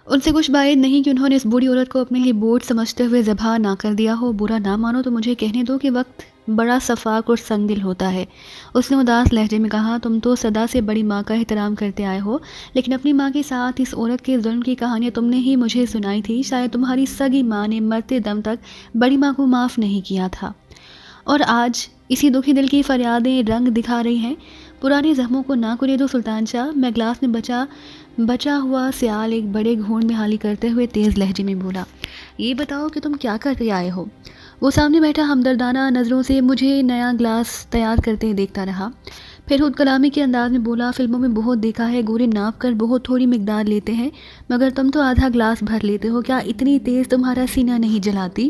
ان سے کچھ بعید نہیں کہ انہوں نے اس بوڑھی عورت کو اپنے لیے بوجھ سمجھتے ہوئے ذبح نہ کر دیا ہو۔ برا نہ مانو تو مجھے کہنے دو کہ وقت بڑا شفاق اور سنگ دل ہوتا ہے۔ اس نے اداس لہجے میں کہا، تم تو صدا سے بڑی ماں کا احترام کرتے آئے ہو، لیکن اپنی ماں کے ساتھ اس عورت کے ظلم کی کہانیاں تم نے ہی مجھے سنائی تھی۔ شاید تمہاری سگی ماں نے مرتے دم تک بڑی ماں کو معاف نہیں کیا تھا، اور آج اسی دکھی دل کی فریادیں رنگ دکھا رہی ہیں۔ پرانے زخموں کو نہ کریدو سلطان شاہ، میں گلاس میں بچا ہوا سیال ایک بڑے گھونٹ میں حالی کرتے ہوئے تیز لہجے میں بولا، یہ بتاؤ کہ تم کیا کر کے آئے ہو؟ وہ سامنے بیٹھا ہمدردانہ نظروں سے مجھے نیا گلاس تیار کرتے دیکھتا رہا، پھر خود کلامی کے انداز میں بولا، فلموں میں بہت دیکھا ہے، گورے ناپ کر بہت تھوڑی مقدار لیتے ہیں، مگر تم تو آدھا گلاس بھر لیتے ہو، کیا اتنی تیز تمہارا سینہ نہیں جلاتی؟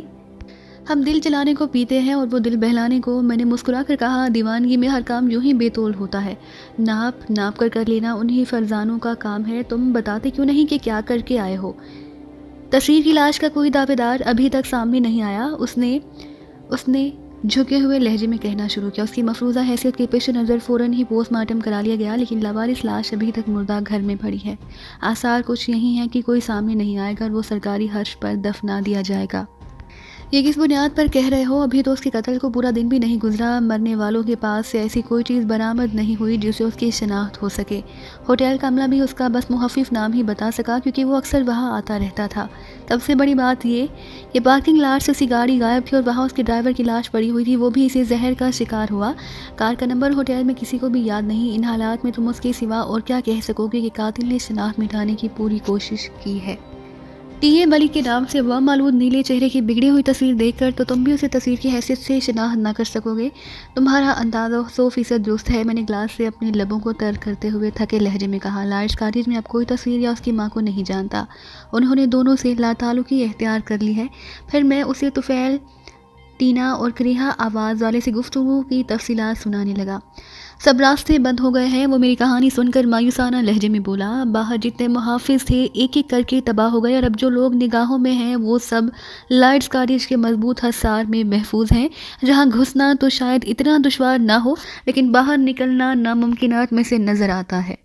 ہم دل چلانے کو پیتے ہیں اور وہ دل بہلانے کو۔ میں نے مسکرا کر کہا، دیوانگی میں ہر کام یوں ہی بے تول ہوتا ہے، ناپ کر لینا انہی فرزانوں کا کام ہے۔ تم بتاتے کیوں نہیں کہ کیا کر کے آئے ہو؟ تصویر کی لاش کا کوئی دعویدار ابھی تک سامنے نہیں آیا، اس نے جھکے ہوئے لہجے میں کہنا شروع کیا۔ اس کی مفروضہ حیثیت کے پیش نظر فوراً ہی پوسٹ مارٹم کرا لیا گیا، لیکن لاوارث لاش ابھی تک مردہ گھر میں پڑی ہے۔ آثار کچھ یہی ہیں کہ کوئی سامنے نہیں آئے گا اور وہ سرکاری حرش پر دفنا دیا جائے گا۔ یہ کس بنیاد پر کہہ رہے ہو؟ ابھی تو اس کے قتل کو پورا دن بھی نہیں گزرا، مرنے والوں کے پاس سے ایسی کوئی چیز برآمد نہیں ہوئی جس سے اس کی شناخت ہو سکے۔ ہوٹل کملا بھی اس کا بس مخفف نام ہی بتا سکا، کیونکہ وہ اکثر وہاں آتا رہتا تھا۔ سب سے بڑی بات یہ کہ پارکنگ لاٹ سے اس کی گاڑی غائب تھی اور وہاں اس کے ڈرائیور کی لاش پڑی ہوئی تھی، وہ بھی اسی زہر کا شکار ہوا۔ کار کا نمبر ہوٹل میں کسی کو بھی یاد نہیں۔ ان حالات میں تم اس کے سوا اور کیا کہہ سکو گے کہ قاتل نے شناخت مٹانے کی پوری کوشش کی ہے؟ ٹی اے ملک کے نام سے وہ مالود نیلے چہرے کی بگڑی ہوئی تصویر دیکھ کر تو تم بھی اسے تصویر کی حیثیت سے شناخت نہ کر سکو گے۔ تمہارا اندازہ 100% درست ہے۔ میں نے گلاس سے اپنے لبوں کو تر کرتے ہوئے تھکے لہجے میں کہا، لارڈس کاٹیج میں اب کوئی تصویر یا اس کی ماں کو نہیں جانتا۔ انہوں نے دونوں سے لا تعلقی اختیار کر لی ہے۔ پھر میں اسے طفیل، ٹینا اور کریہا آواز والے سے گفتگو کی تفصیلات سنانے لگا۔ سب راستے بند ہو گئے ہیں، وہ میری کہانی سن کر مایوسانہ لہجے میں بولا۔ باہر جتنے محافظ تھے ایک ایک کر کے تباہ ہو گئے، اور اب جو لوگ نگاہوں میں ہیں وہ سب لارڈس کاٹیج کے مضبوط حصار میں محفوظ ہیں، جہاں گھسنا تو شاید اتنا دشوار نہ ہو، لیکن باہر نکلنا ناممکنات میں سے نظر آتا ہے۔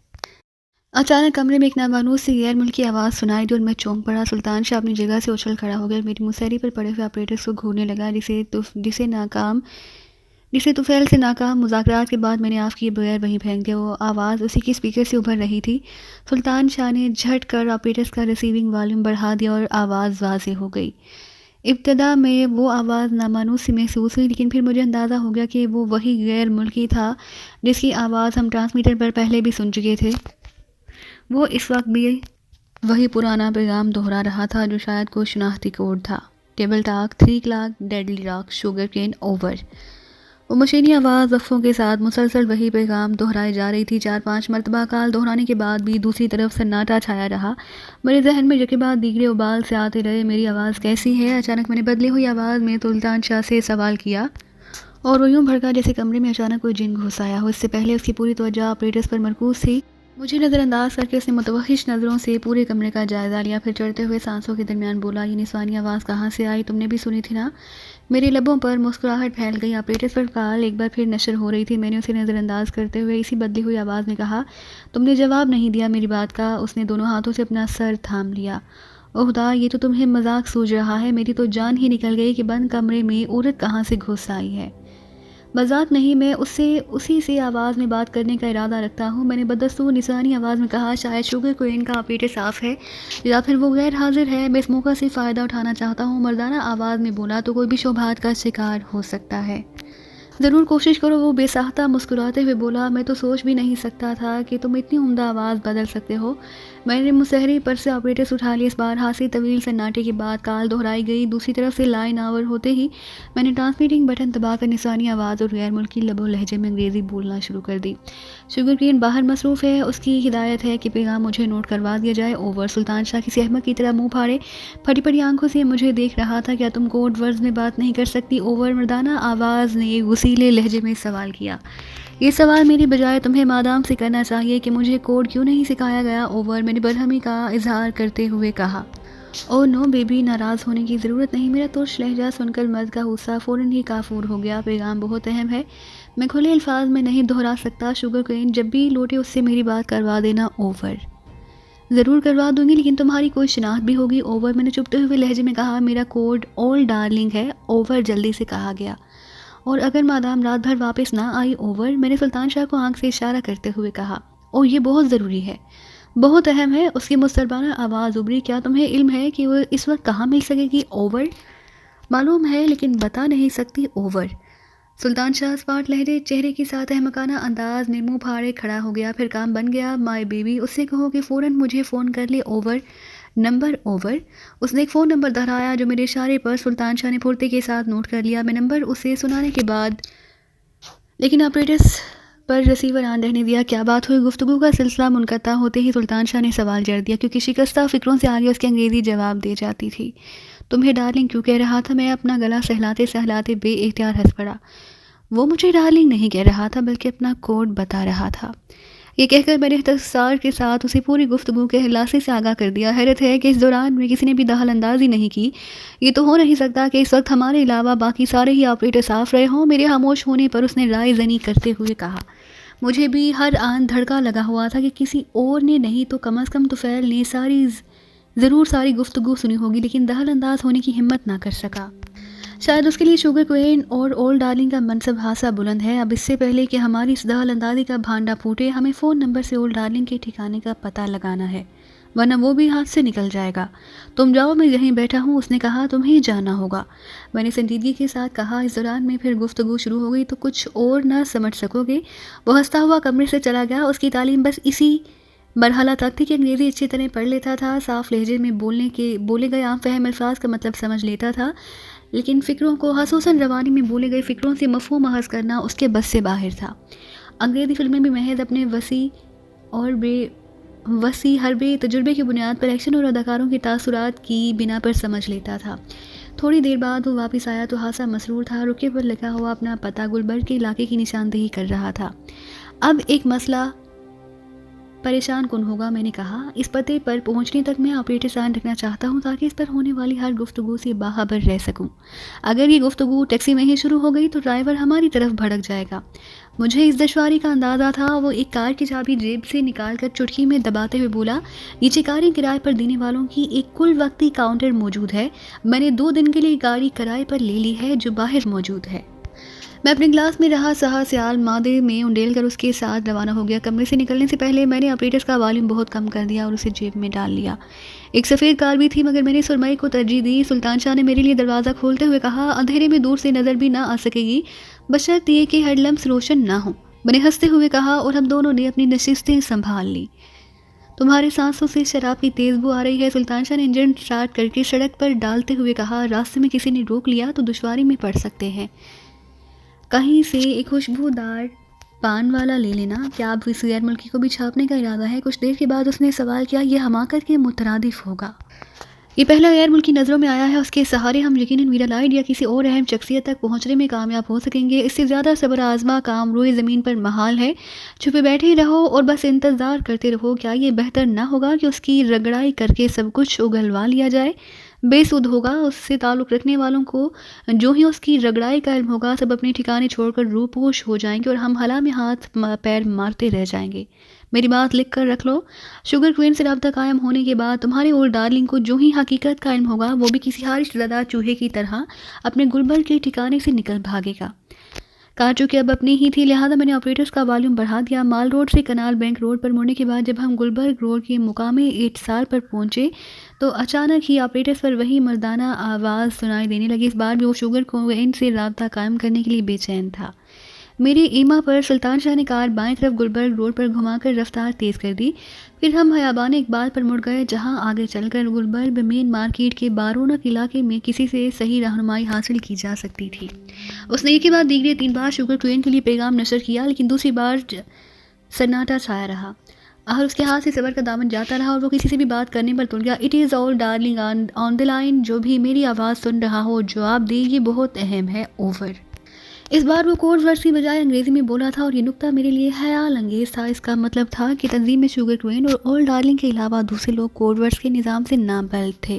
اچانک کمرے میں ایک نامانوس سی غیر ملکی آواز سنائی دی اور میں چونک پڑا۔ سلطان شاہ اپنی جگہ سے اچھل کھڑا ہو گیا اور میری مسہری پر پڑے ہوئے آپریٹرز کو گھورنے لگا، جسے طفیل سے ناکام مذاکرات کے بعد میں نے آف کیے بغیر وہیں پھینک دیا۔ وہ آواز اسی کی اسپیکر سے ابھر رہی تھی۔ سلطان شاہ نے جھٹ کر آپریٹرز کا ریسیونگ والیوم بڑھا دیا اور آواز واضح ہو گئی۔ ابتدا میں وہ آواز نامانوس سی محسوس ہوئی، لیکن پھر مجھے اندازہ ہو گیا کہ وہ وہی غیر ملکی تھا جس کی آواز ہم ٹرانسمیٹر پر پہلے بھی سن چکے تھے۔ وہ اس وقت بھی وہی پرانا پیغام دہرا رہا تھا جو شاید کوئی شناختی کوڈ تھا۔ Table talk 3 clock deadly rock sugar cane over. وہ مشینی آواز وقفوں کے ساتھ مسلسل وہی پیغام دہرائی جا رہی تھی۔ 4-5 مرتبہ کال دہرانے کے بعد بھی دوسری طرف سناٹا چھایا رہا۔ میرے ذہن میں یکے بعد دیگرے ابال سے آتے رہے، میری آواز کیسی ہے؟ اچانک میں نے بدلی ہوئی آواز میں سلطان شاہ سے سوال کیا، اور وہ یوں بھڑکا جیسے کمرے میں اچانک کوئی جن گھس آیا ہو۔ اس سے پہلے اس کی پوری توجہ آپریٹرز پر مرکوز تھی۔ مجھے نظر انداز کر کے اس نے متوحش نظروں سے پورے کمرے کا جائزہ لیا، پھر چڑھتے ہوئے سانسوں کے درمیان بولا، یہ نسوانی آواز کہاں سے آئی؟ تم نے بھی سنی تھی نا؟ میرے لبوں پر مسکراہٹ پھیل گئی۔ آپریٹرز پر کال ایک بار پھر نشر ہو رہی تھی۔ میں نے اسے نظر انداز کرتے ہوئے اسی بدلی ہوئی آواز میں کہا، تم نے جواب نہیں دیا میری بات کا۔ اس نے دونوں ہاتھوں سے اپنا سر تھام لیا۔ اوہ خدا، یہ تو تمہیں مذاق سوج رہا ہے، میری تو جان ہی نکل گئی کہ بند کمرے میں عورت کہاں سے گھس آئی ہے۔ مذاق نہیں، میں اسی سے آواز میں بات کرنے کا ارادہ رکھتا ہوں، میں نے بدستور نسوانی آواز میں کہا۔ شاید شوگر کوئن کا آپریٹر صاف ہے یا پھر وہ غیر حاضر ہے، میں اس موقع سے فائدہ اٹھانا چاہتا ہوں۔ مردانہ آواز میں بولا تو کوئی بھی شبہات کا شکار ہو سکتا ہے۔ ضرور کوشش کرو، وہ بے ساختہ مسکراتے ہوئے بولا۔ میں تو سوچ بھی نہیں سکتا تھا کہ تم اتنی عمدہ آواز بدل سکتے ہو۔ میں نے مسہری پر سے آپریٹرز اٹھا لی۔ اس بار ہاسے طویل سناٹے کے بعد کال دہرائی گئی۔ دوسری طرف سے لائن آور ہوتے ہی میں نے ٹرانسمیٹنگ بٹن دبا کر نسوانی آواز اور غیر ملکی لب و لہجے میں انگریزی بولنا شروع کر دی۔ شوگر کین باہر مصروف ہے، اس کی ہدایت ہے کہ پیغام مجھے نوٹ کروا دیا جائے، اوور۔ سلطان شاہ کسی احمق کی طرح منہ پھاڑے پھٹی پڑی آنکھوں سے مجھے دیکھ رہا تھا۔ کیا تم کوڈ ورڈز میں بات نہیں کر سکتی، اوور؟ مردانہ آواز نے غصیلے لہجے میں سوال کیا۔ یہ سوال میری بجائے تمہیں مادام سے کرنا چاہیے کہ مجھے کوڈ کیوں نہیں سکھایا گیا، اوور، میں نے برہمی کا اظہار کرتے ہوئے کہا۔ او نو بیبی، ناراض ہونے کی ضرورت نہیں۔ میرا ترش لہجہ سن کر مرد کا غصہ فوراً ہی کافور ہو گیا۔ پیغام بہت اہم ہے، میں کھلے الفاظ میں نہیں دہرا سکتا۔ شوگر کوئن، جب بھی لوٹے اس سے میری بات کروا دینا، اوور۔ ضرور کروا دوں گی، لیکن تمہاری کوئی شناخت بھی ہوگی۔ اوور، میں نے چپتے ہوئے لہجے میں کہا۔ میرا کوڈ اول ڈارلنگ ہے۔ اوور جلدی سے کہا گیا۔ اور اگر مادام رات بھر واپس نہ آئی اوور، میں نے سلطان شاہ کو آنکھ سے اشارہ کرتے ہوئے کہا۔ او یہ بہت ضروری ہے، بہت اہم ہے۔ اس کی مستربانہ آواز ابری۔ کیا تمہیں علم ہے کہ وہ اس وقت کہاں مل سکے گی اوور؟ معلوم ہے لیکن بتا نہیں سکتی اوور۔ سلطان شاہ اسپاٹ لہجے، چہرے کے ساتھ احمقانہ انداز میں منہ پھاڑے کھڑا ہو گیا۔ پھر کام بن گیا مائی بیبی، اس سے کہو کہ فوراً مجھے فون کر لے اوور۔ Number over. اس نے ایک فون نمبر دہرایا جو میرے اشارے پر سلطان شاہ نے پھرتی کے ساتھ نوٹ کر لیا۔ میں نمبر اسے سنانے کے بعد لیکن آپریٹرس پر ریسیور آن رہنے دیا۔ کیا بات ہوئی؟ گفتگو کا سلسلہ منقطع ہوتے ہی سلطان شاہ نے سوال جڑ دیا، کیونکہ شکستہ فکروں سے آگے اس کی انگریزی جواب دے جاتی تھی۔ تمہیں ڈارلنگ کیوں کہہ رہا تھا؟ میں اپنا گلا سہلاتے سہلاتے بے اختیار ہنس پڑا۔ وہ مجھے ڈارلنگ نہیں کہہ رہا تھا بلکہ اپنا کوڈ بتا رہا تھا۔ یہ کہہ کر میں نے اختصار کے ساتھ اسے پوری گفتگو کے خلاصے سے آگاہ کر دیا۔ حیرت ہے کہ اس دوران میں کسی نے بھی دخل اندازی نہیں کی۔ یہ تو ہو نہیں سکتا کہ اس وقت ہمارے علاوہ باقی سارے ہی آپریٹر صاف رہے ہوں۔ میرے خاموش ہونے پر اس نے رائے زنی کرتے ہوئے کہا۔ مجھے بھی ہر آن دھڑکا لگا ہوا تھا کہ کسی اور نے نہیں تو کم از کم طفیل نے ضرور ساری گفتگو سنی ہوگی، لیکن دخل انداز ہونے کی ہمت نہ کر سکا۔ شاید اس کے لیے شوگر کوئین اور اولڈ ڈارلنگ کا منصب خاصا بلند ہے۔ اب اس سے پہلے کہ ہماری اس دخل اندازی کا بھانڈا پھوٹے، ہمیں فون نمبر سے اولڈ ڈارلنگ کے ٹھکانے کا پتہ لگانا ہے، ورنہ وہ بھی ہاتھ سے نکل جائے گا۔ تم جاؤ، میں یہیں بیٹھا ہوں۔ اس نے کہا تمہیں جانا ہوگا، میں نے سنجیدگی کے ساتھ کہا۔ اس دوران میں پھر گفتگو شروع ہو گئی تو کچھ اور نہ سمجھ سکو گے۔ وہ ہنستا ہوا کمرے سے چلا گیا۔ اس کی تعلیم بس اسی مرحلہ تک تھی کہ انگریزی اچھی طرح پڑھ لیتا تھا، صاف لہجے میں بولے گئے عام فہم الفاظ کا مطلب سمجھ لیتا تھا، لیکن فکروں کو، خصوصاً روانی میں بولے گئے فکروں سے مفہوم اخذ کرنا اس کے بس سے باہر تھا۔ انگریزی فلمیں بھی محض اپنے وسیع حربے تجربے کی بنیاد پر ایکشن اور اداکاروں کے تاثرات کی بنا پر سمجھ لیتا تھا۔ تھوڑی دیر بعد وہ واپس آیا تو خاصا مسرور تھا۔ رکے پر لکھا ہوا اپنا پتہ گلبرگ کے علاقے کی نشاندہی کر رہا تھا۔ اب ایک مسئلہ پریشان کن ہوگا، میں نے کہا۔ اس پتے پر پہنچنے تک میں آپریٹر سائن رکھنا چاہتا ہوں تاکہ اس پر ہونے والی ہر گفتگو سے باخبر رہ سکوں۔ اگر یہ گفتگو ٹیکسی میں ہی شروع ہو گئی تو ڈرائیور ہماری طرف بھڑک جائے گا۔ مجھے اس دشواری کا اندازہ تھا۔ وہ ایک کار کی چابی جیب سے نکال کر چٹکی میں دباتے ہوئے بولا، نیچے کاریں کرائے پر دینے والوں کی ایک کل وقتی کاؤنٹر موجود ہے۔ میں نے 2 دن کے لیے گاڑی کرائے پر لے لی ہے جو باہر موجود ہے۔ میں اپنے گلاس میں رہا سہا سیال مادے میں انڈیل کر اس کے ساتھ روانہ ہو گیا۔ کمرے سے نکلنے سے پہلے میں نے آپریٹرز کا والیوم بہت کم کر دیا اور اسے جیب میں ڈال لیا۔ ایک سفید کار بھی تھی مگر میں نے سرمئی کو ترجیح دی۔ سلطان شاہ نے میرے لیے دروازہ کھولتے ہوئے کہا، اندھیرے میں دور سے نظر بھی نہ آ سکے گی بشرط یہ کہ ہر لمس روشن نہ ہو۔ میں نے ہنستے ہوئے کہا اور ہم دونوں نے اپنی نشستیں سنبھال لی۔ تمہارے سانسوں سے شراب کی تیز بو آ رہی ہے، سلطان شاہ نے انجن سٹارٹ کر کے سڑک پر ڈالتے ہوئے کہا۔ راستے میں کسی نے روک لیا تو دشواری میں پڑ سکتے ہیں، کہیں سے ایک خوشبودار پان والا لے لینا۔ کیا اب اس غیر ملکی کو بھی چھاپنے کا ارادہ ہے؟ کچھ دیر کے بعد اس نے سوال کیا، یہ حماقت کے مترادف ہوگا؟ یہ پہلا غیر ملکی نظروں میں آیا ہے، اس کے سہارے ہم یقیناً میرا لائٹ یا کسی اور اہم شخصیت تک پہنچنے میں کامیاب ہو سکیں گے۔ اس سے زیادہ صبر آزما کام روئے زمین پر محال ہے۔ چھپے بیٹھے رہو اور بس انتظار کرتے رہو۔ کیا یہ بہتر نہ ہوگا کہ اس کی رگڑائی کر کے سب کچھ اگلوا لیا جائے؟ بے سود ہوگا۔ اس سے تعلق رکھنے والوں کو جو ہی اس کی رگڑائی کا علم ہوگا سب اپنے ٹھکانے چھوڑ کر روپوش ہو جائیں گے اور ہم ہلا میں ہاتھ پیر مارتے رہ جائیں گے۔ میری بات لکھ کر رکھ لو۔ شوگر کوئین سے رابطہ قائم ہونے کے بعد تمہارے اولڈ ڈارلنگ کو جو ہی حقیقت کا علم ہوگا وہ بھی کسی خارش زدہ چوہے کی طرح اپنے گلبرگ کے ٹھکانے سے نکل بھاگے گا۔ کار چونکہ اب اپنی ہی تھی لہٰذا میں نے آپریٹرز کا والیوم بڑھا دیا۔ مال روڈ سے کنال بینک روڈ پر مڑنے کے بعد جب ہم گلبرگ روڈ کے مقام اتصال پر پہنچے تو اچانک ہی آپریٹرز پر وہی مردانہ آواز سنائی دینے لگی۔ اس بار بھی وہ شوگر کوئین سے رابطہ قائم کرنے کے لیے بے چین تھا۔ میرے ایما پر سلطان شاہ نے کار بائیں طرف گلبرگ روڈ پر گھما کر رفتار تیز کر دی۔ پھر ہم خیابان اقبال پر مڑ گئے جہاں آگے چل کر گلبرگ مین مارکیٹ کے بارونق علاقے میں کسی سے صحیح رہنمائی حاصل کی جا سکتی تھی۔ اس نے ایک کے بعد دیگرے 3 بار شوگر کوئین کے لیے پیغام نشر کیا لیکن دوسری بار سناٹا چھایا رہا۔ آخر اس کے ہاتھ سے صبر کا دامن جاتا رہا اور وہ کسی سے بھی بات کرنے پر تل گیا۔ It is all darling on the line, جو بھی میری آواز سن رہا ہو جواب دے، یہ بہت اہم ہے، اوور۔ اس بار وہ کوڈ ورڈز کی بجائے انگریزی میں بولا تھا اور یہ نکتہ میرے لیے خیال انگیز تھا۔ اس کا مطلب تھا کہ تنظیم میں شوگر کوئین اور اولڈ ڈارلنگ کے علاوہ دوسرے لوگ کوڈ ورڈز کے نظام سے نابلد تھے۔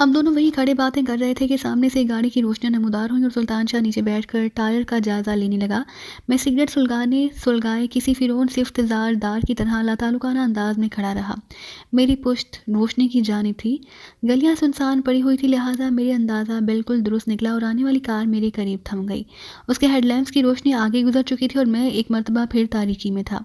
ہم دونوں وہیں کھڑے باتیں کر رہے تھے کہ سامنے سے گاڑی کی روشنیاں نمودار ہوئیں اور سلطان شاہ نیچے بیٹھ کر ٹائر کا جائزہ لینے لگا۔ میں سگریٹ سلگائے کسی فرعون سے افتضار دار کی طرح لاتعلقانہ انداز میں کھڑا رہا۔ میری پشت روشنی کی جانب تھی، گلیاں سنسان پڑی ہوئی تھی، لہٰذا میرے اندازہ بالکل درست نکلا اور آنے والی کار میرے قریب تھم گئی۔ اس کے ہیڈ لیمپس کی روشنی آگے گزر چکی تھی اور میں ایک مرتبہ پھر تاریکی میں تھا۔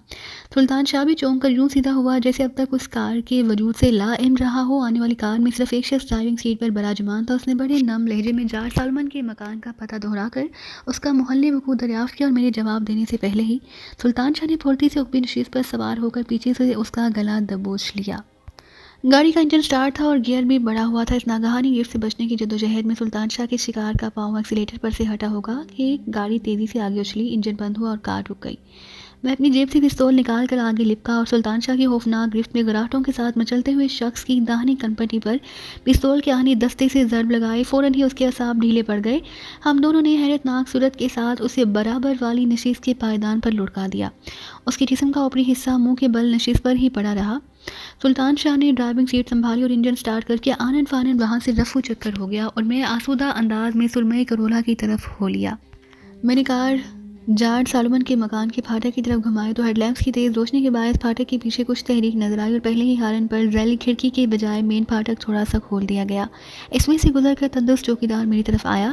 سلطان شاہ بھی چونک کر یوں سیدھا ہوا جیسے اب تک اس کار کے وجود سے لا علم رہا ہو۔ آنے والی کار میں صرف ایک شخص ڈرائیونگ سیٹ پر براجمان تھا۔ اس نے بڑے نم لہجے میں جارج سالمن کے مکان کا پتہ دہرا کر اس کا محل وقوع دریافت کیا اور میرے جواب دینے سے پہلے ہی سلطان شاہ نے پھرتی سے اوپری نشست پر سوار ہو کر پیچھے سے اس کا گلا دبوچ لیا۔ گاڑی کا انجن سٹارٹ تھا اور گیئر بھی بڑا ہوا تھا۔ اس ناگہانی گرفت سے بچنے کی جدوجہد میں سلطان شاہ کے شکار کا پاؤں ایکسیلیٹر پر سے ہٹا ہوگا کہ گاڑی تیزی سے آگے اچھلی، انجن بند ہوا اور کار رک گئی۔ میں اپنی جیب سے پستول نکال کر آگے لپکا اور سلطان شاہ کی خوفناک گرفت میں گراہٹوں کے ساتھ مچلتے ہوئے شخص کی داہنی کنپٹی پر پستول کے آہنی دستے سے ضرب لگائے۔ فوراً ہی اس کے اعصاب ڈھیلے پڑ گئے۔ ہم دونوں نے حیرت ناک صورت کے ساتھ اسے برابر والی نشست کے پائیدان پر لڑکا دیا۔ اس کے جسم کا اوپری حصہ منہ کے بل نشست پر ہی پڑا رہا۔ سلطان شاہ نے ڈرائیونگ سیٹ سنبھالی اور انجن سٹارٹ کر کے آنن فانن وہاں سے رفو چکر ہو گیا اور میں آسودہ انداز میں سرمئی کرولا کی طرف ہو لیا۔ میں نے کار جارج سالمن کے مکان کے پھاٹک کی طرف گھمائے تو ہیڈ لیمپس کی تیز روشنی کے باعث پھاٹک کے پیچھے کچھ تحریک نظر آئی اور پہلے ہی ہارن پر ذیلی کھڑکی کے بجائے مین پھاٹک تھوڑا سا کھول دیا گیا۔ اس میں سے گزر کر تندرست چوکیدار میری طرف آیا۔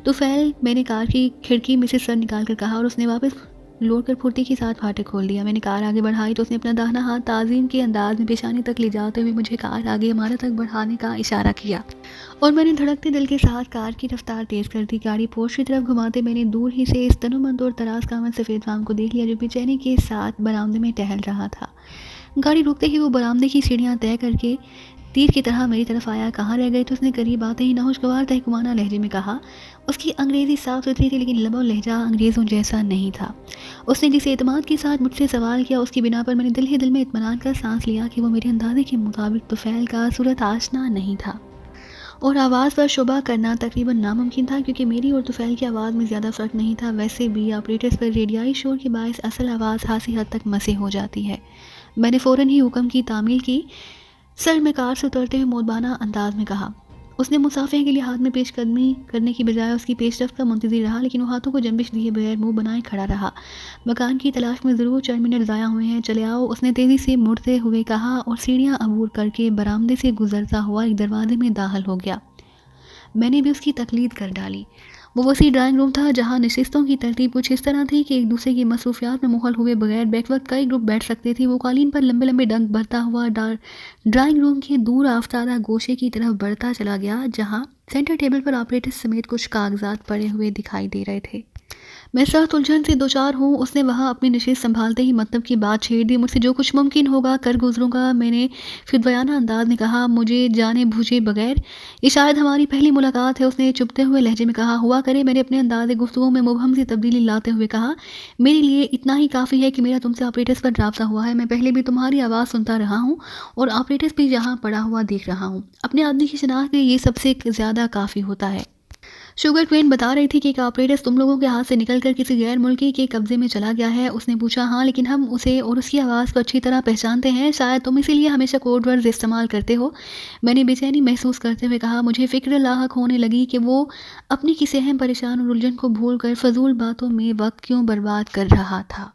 طفیل، میں نے کار کی کھڑکی میں سے سر نکال کر کہا اور اس نے واپس لوٹ کر پھرتی کے ساتھ پھاٹک کھول دیا۔ میں نے کار آگے بڑھائی تو اس نے اپنا داہنا ہاتھ تعظیم کے انداز میں پیشانی تک لے جاتے ہوئے مجھے کار آگے ہمارا تک بڑھانے کا اشارہ کیا اور میں نے دھڑکتے دل کے ساتھ کار کی رفتار تیز کر دی۔ گاڑی پورش کی طرف گھماتے میں نے دور ہی سے اس تنومند اور تراز کامن سفید فام کو دیکھ لیا جو بے چینی کے ساتھ برآمدے میں ٹہل رہا تھا۔ گاڑی رکتے ہی وہ برآمدے کی سیڑھیاں طے کر کے تیر کی طرح میری طرف آیا۔ کہاں رہ گئے؟ تو اس نے قریب آتے ہی ناخوشگوار تحکمانہ لہجے میں کہا۔ اس کی انگریزی صاف ستھری تھی لیکن لب و لہجہ انگریزوں جیسا نہیں تھا۔ اس نے جس اعتماد کے ساتھ مجھ سے سوال کیا اس کی بنا پر میں نے دل ہی دل میں اطمینان کا سانس لیا کہ وہ میرے اندازے کے مطابق طفیل کا صورت آشنا نہیں تھا اور آواز پر شبہ کرنا تقریباً ناممکن تھا کیونکہ میری اور طفیل کی آواز میں زیادہ فرق نہیں تھا۔ ویسے بھی آپریٹرز پر ریڈیائی شور کے باعث اصل آواز خاصی حد تک مسح ہو جاتی ہے۔ میں نے فوراً ہی حکم کی تعمیل کی۔ سر، میں کار سے اترتے ہوئے مودبانہ انداز میں کہا۔ اس نے مصافحے کے لیے ہاتھ میں پیش قدمی کرنے کی بجائے اس کی پیش رفت کا منتظر رہا لیکن وہ ہاتھوں کو جنبش دیے بغیر منہ بنائے کھڑا رہا۔ مکان کی تلاش میں ضرور 4 منٹ ضائع ہوئے ہیں، چلے آؤ، اس نے تیزی سے مڑتے ہوئے کہا اور سیڑھیاں عبور کر کے برآمدے سے گزرتا ہوا ایک دروازے میں داخل ہو گیا۔ میں نے بھی اس کی تقلید کر ڈالی۔ وہ وسیع ڈرائنگ روم تھا جہاں نشستوں کی ترتیب کچھ اس طرح تھی کہ ایک دوسرے کی مصروفیات میں مخل ہوئے بغیر بیک وقت کئی گروپ بیٹھ سکتے تھے۔ وہ قالین پر لمبے لمبے ڈنک بھرتا ہوا ڈرائنگ روم کے دور افتادہ گوشے کی طرف بڑھتا چلا گیا جہاں سینٹر ٹیبل پر آپریٹر سمیت کچھ کاغذات پڑے ہوئے دکھائی دے رہے تھے۔ میں سخت الجھن سے دوچار ہوں۔ اس نے وہاں اپنی نشست سنبھالتے ہی مطلب کی بات چھیڑ دی۔ مجھ سے جو کچھ ممکن ہوگا کر گزروں گا، میں نے فدویانہ انداز میں کہا، مجھے جانے بوجھے بغیر۔ یہ شاید ہماری پہلی ملاقات ہے، اس نے چبھتے ہوئے لہجے میں کہا۔ ہوا کرے، میں نے اپنے انداز گفتگو میں مبہم سی تبدیلی لاتے ہوئے کہا، میرے لیے اتنا ہی کافی ہے کہ میرا تم سے آپریٹرز پر رابطہ ہوا ہے۔ میں پہلے بھی تمہاری آواز سنتا رہا ہوں اور آپریٹرز بھی یہاں پڑا ہوا دیکھ رہا ہوں۔ اپنے آدمی کی شناخت کے لیے یہ سب سے زیادہ کافی ہوتا ہے۔ شوگر کوئن بتا رہی تھی کہ ایک آپریٹر تم لوگوں کے ہاتھ سے نکل کر کسی غیر ملکی کے قبضے میں چلا گیا ہے۔ اس نے پوچھا۔ ہاں، لیکن ہم اسے اور اس کی آواز کو اچھی طرح پہچانتے ہیں۔ شاید تم اسی لیے ہمیشہ کوڈ ورڈز استعمال کرتے ہو، میں نے بے چینی محسوس کرتے ہوئے کہا۔ مجھے فکر لاحق ہونے لگی کہ وہ اپنی کسی اہم پریشان اور الجھن کو بھول کر فضول باتوں میں وقت کیوں برباد کر رہا تھا۔